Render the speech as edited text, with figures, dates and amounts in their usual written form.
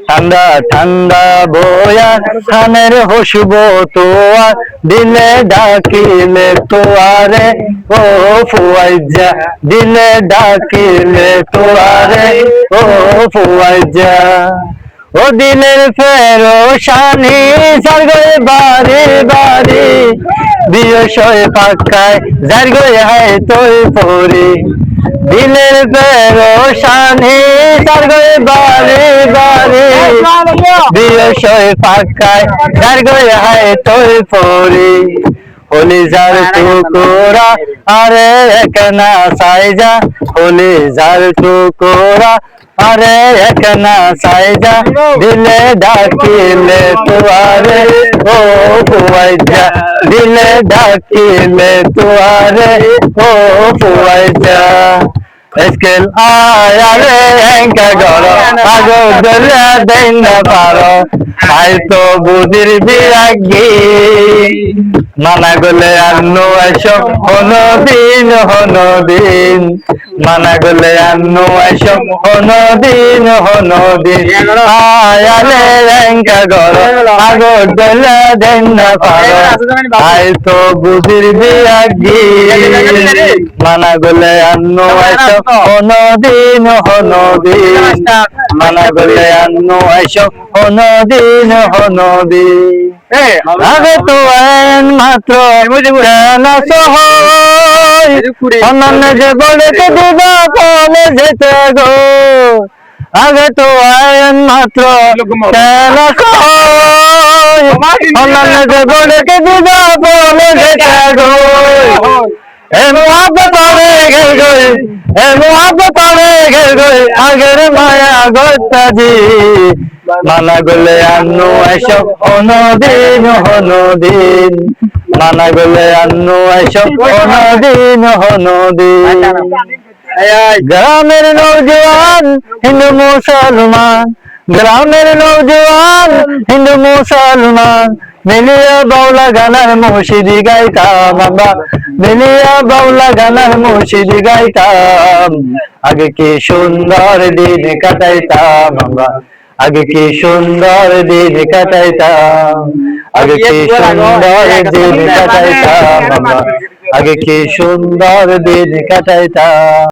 ঠান্ডা ঠান্ডা বয়া খানের হসব তোয়ার দিলে ডাকিলে তোয়ারে ও ফুয়াইজা দিলে ডাকিলে তোয়ারে ও ফুয়াইজা ও দিলের ফেরোশানি সারগয়ে বাড়ি বাড়ি বিয়সয় পাকায় জারগয়ে হায় তোর পরি দিলের ফেরোশানি সারগয়ে বাড়ি বাড়ি বিয়সয় পাকায় জারগয়ে হায় তোর পরি হলি যার টুকরা আরে একনা সাইজা হলি যার টুকরা আরে একনা সাইজা দিলে ডাকিলে তোয়ারে ও ফুয়াইজা দিলে ডাকিলে তোয়ারে ও ফুয়াইজা স্কেল আরে এঙ্কা গড় আগো দলে দেন না পারো আই তো বুদির বিরাগী মানা গলে আন্নু এসো হনদিন হনদিন মানা গলে আন্নু এসো হনদিন হনদিন আয়ালে এঙ্কা গড় আগো দলে দেন না পারো আই তো বুদির বিরাগী মানা গলে আন্নু এসো হনদিন হনদিন মানা গলে আন্নু এসো হনদিন হনদিন আগে তো মাত্র অন্যান্য যে বলেছে দিবা বলে যেতে গো আগে তো আইন মাত্র অন্যান্য যে বলেছে দিবা বলে যেতে গো আগের মায়া গোস্তাজি মানা গলে আন্নু এসব হনদিন হনদিন মানা গলে আন্নু এসব হনদিন হনদিন গ্রামের নৌজওয়ান হিন্দু মুসলমান গ্রামের নৌজওয়ান হিন্দু মুসলমান মিলিয়া বাউলা গানার মুর্শিদি গাইতাম আমরা মিলিয়া বাউলা গানার মুর্শিদি গাইতাম আগে কি সুন্দর দিন কাটাইতাম আমরা আগে কি সুন্দর দিন কাটাইতাম আগে কি সুন্দর দিন কাটাইতাম আমরা আগে কি সুন্দর দিন কাটাইতাম